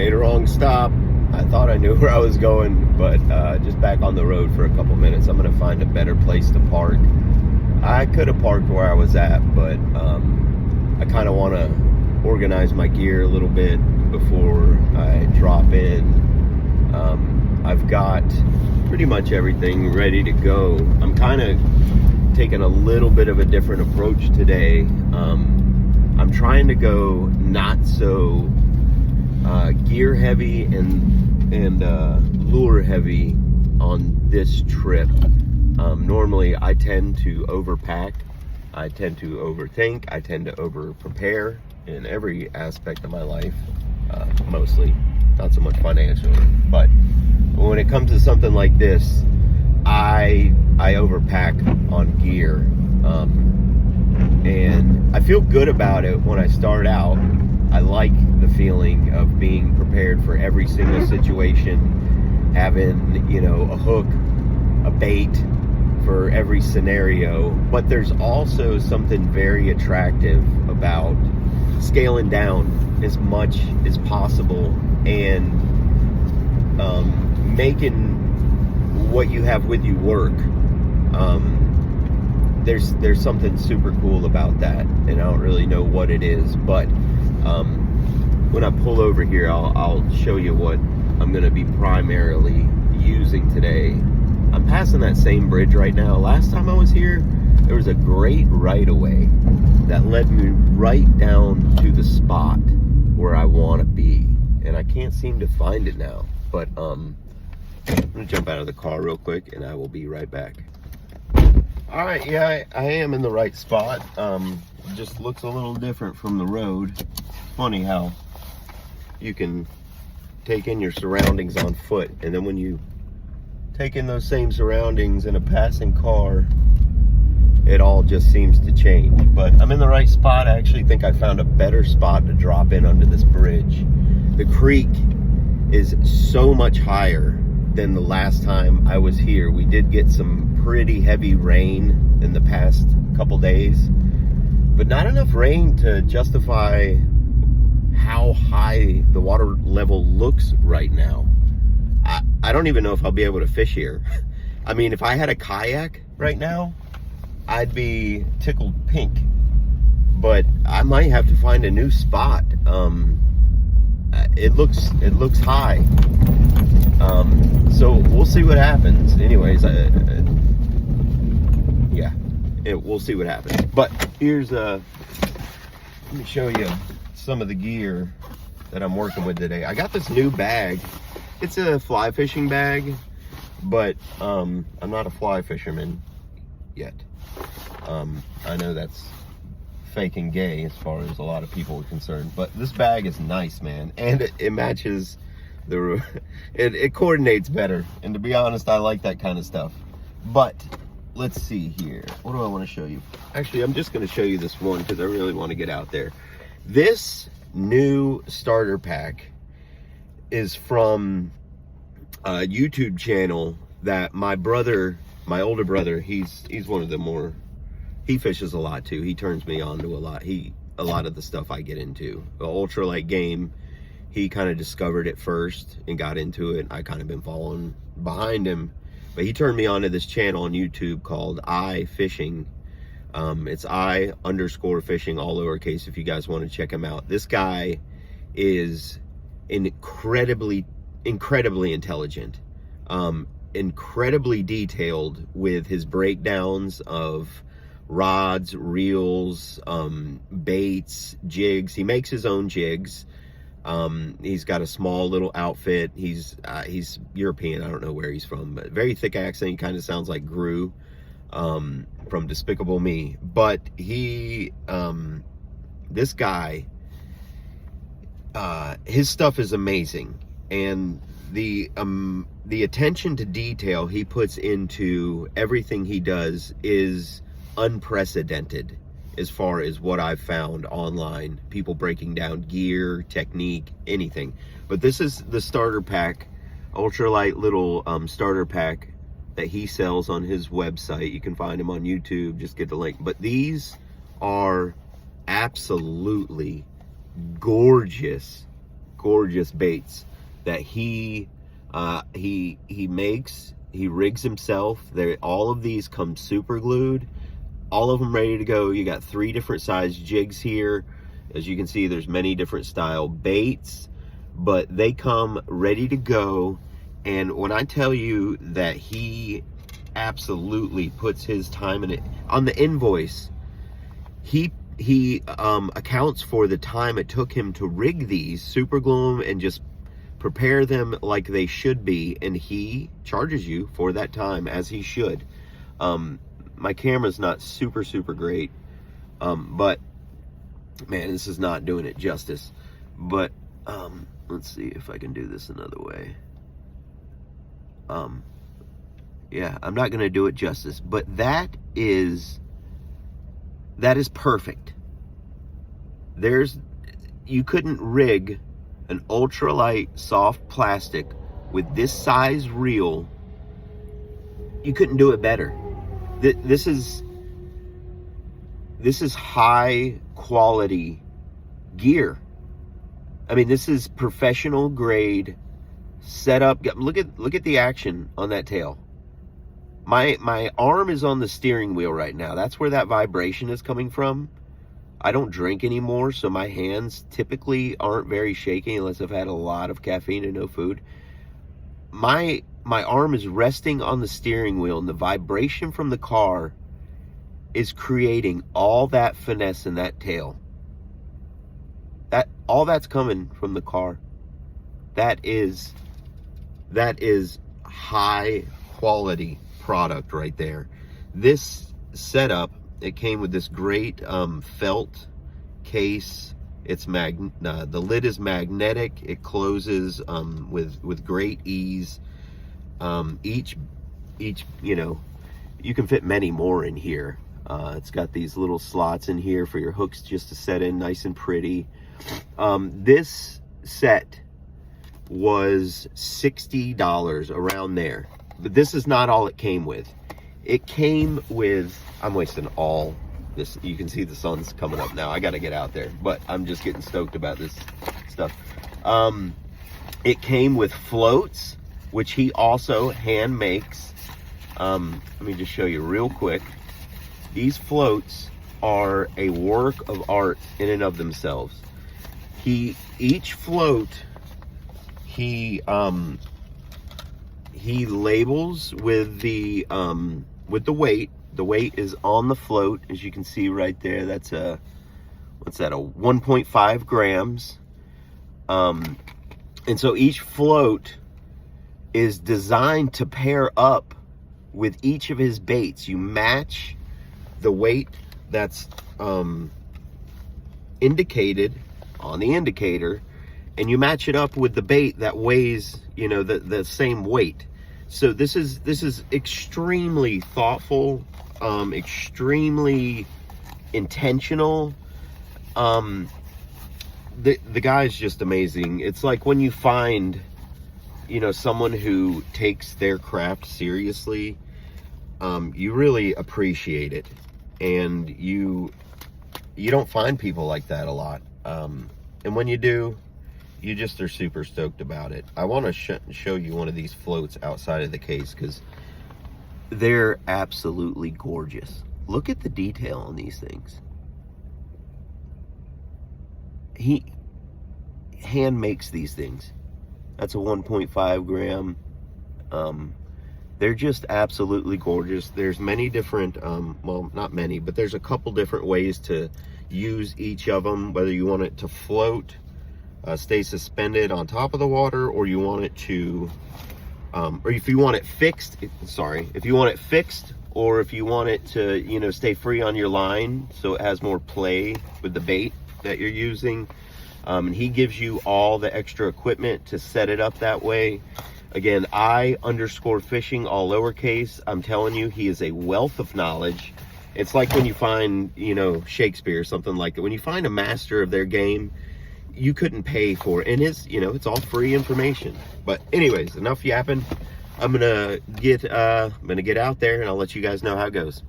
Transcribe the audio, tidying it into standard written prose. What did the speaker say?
made a wrong stop. I thought I knew where I was going, but just back on the road for a couple minutes. I'm gonna find a better place to park. I could have parked where I was at, but I kind of want to organize my gear a little bit before I drop in. I've got pretty much everything ready to go. I'm kind of taking a little bit of a different approach today. I'm trying to go not so gear heavy and lure heavy on this trip. Normally I tend to overpack, I tend to overthink, I tend to over prepare in every aspect of my life, mostly, not so much financially, but when it comes to something like this, I overpack on gear, and I feel good about it when I start out. I like the feeling of being prepared for every single situation, having, you know, a hook, a bait for every scenario. But there's also something very attractive about scaling down as much as possible and making what you have with you work. There's something super cool about that, and I don't really know what it is, but when I pull over here, I'll show you what I'm going to be primarily using today. I'm passing that same bridge right now. Last time I was here, there was a great right-of-way that led me right down to the spot where I want to be, and I can't seem to find it now. But I'm gonna jump out of the car real quick, and I will be right back. All right, yeah, I am in the right spot. It just looks a little different from the road. Funny how you can take in your surroundings on foot, and then when you take in those same surroundings in a passing car, it all just seems to change. But I'm in the right spot. I actually think I found a better spot to drop in under this bridge. The creek is so much higher than the last time I was here. We did get some pretty heavy rain in the past couple days, but not enough rain to justify how high the water level looks right now. I don't even know if I'll be able to fish here. I mean, if I had a kayak right now, I'd be tickled pink, but I might have to find a new spot. It looks high, so we'll see what happens. Anyways, we'll see what happens. But here's let me show you some of the gear that I'm working with today. I got this new bag. It's a fly fishing bag, but I'm not a fly fisherman yet. I know that's fake and gay as far as a lot of people are concerned, but this bag is nice, man, and it matches it coordinates better, and to be honest, I like that kind of stuff. But let's see here, what do I want to show you? Actually, I'm just going to show you this one because I really want to get out there. This new starter pack is from a YouTube channel that my older brother, he's one of the more, he fishes a lot too. He turns me on to a lot of the stuff I get into. The ultralight game, he kind of discovered it first and got into it. I kind of been following behind him, but he turned me on to this channel on YouTube called iFishing. It's I_fishing, all lowercase, if you guys want to check him out. This guy is incredibly intelligent, incredibly detailed with his breakdowns of rods, reels, baits, jigs. He makes his own jigs. He's got a small little outfit. He's European. I don't know where he's from, but very thick accent. He kind of sounds like Gru from Despicable Me. But he, this guy, his stuff is amazing, and the attention to detail he puts into everything he does is unprecedented as far as what I've found online. People breaking down gear, technique, anything. But this is the starter pack, ultralight little starter pack that he sells on his website. You can find him on YouTube, just get the link. But these are absolutely gorgeous gorgeous baits that he makes. He rigs himself. All of these come super glued, all of them ready to go. You got 3 different size jigs here. As you can see, there's many different style baits, but they come ready to go. And when I tell you that he absolutely puts his time in it, on the invoice, he accounts for the time it took him to rig these, super glue them, and just prepare them like they should be, and he charges you for that time, as he should. My camera's not super great, but man, this is not doing it justice. But let's see if I can do this another way. Yeah, I'm not gonna do it justice, but that is perfect. You couldn't rig an ultralight soft plastic with this size reel. You couldn't do it better. This is high quality gear. I mean, this is professional grade setup. Look at the action on that tail. My arm is on the steering wheel right now. That's where that vibration is coming from. I don't drink anymore, so my hands typically aren't very shaky unless I've had a lot of caffeine and no food. My arm is resting on the steering wheel, and the vibration from the car is creating all that finesse in that tail. All that's coming from the car. That is high quality product right there. This setup, it came with this great felt case. It's the lid is magnetic. It closes with great ease. Each you can fit many more in here. It's got these little slots in here for your hooks just to set in nice and pretty. This set was $60, around there. But this is not all it came with. It came with, I'm wasting all this. You can see the sun's coming up now. I got to get out there, but I'm just getting stoked about this stuff. It came with floats, which he also hand makes. Let me just show you real quick. These floats are a work of art in and of themselves. Each float, he labels with the weight. The weight is on the float, as you can see right there. That's a 1.5 grams. And so each float is designed to pair up with each of his baits. You match the weight that's indicated on the indicator, and you match it up with the bait that weighs, the same weight. So this is extremely thoughtful, extremely intentional. The guy's just amazing. It's like when you find, someone who takes their craft seriously, you really appreciate it, and you don't find people like that a lot. And when you do, you just are super stoked about it. I want to show you one of these floats outside of the case, because they're absolutely gorgeous. Look at the detail on these things. He hand makes these things. That's a 1.5 gram. They're just absolutely gorgeous. There's many different, well, not many, but there's a couple different ways to use each of them, whether you want it to float, stay suspended on top of the water, or you want it to, or if you want it fixed, if you want it fixed, or if you want it to, stay free on your line so it has more play with the bait that you're using. And he gives you all the extra equipment to set it up that way. Again, I_fishing, all lowercase. I'm telling you, he is a wealth of knowledge. It's like when you find, Shakespeare or something like that. When you find a master of their game, you couldn't pay for it. And it's all free information. But anyways, enough yapping. I'm gonna get out there, and I'll let you guys know how it goes.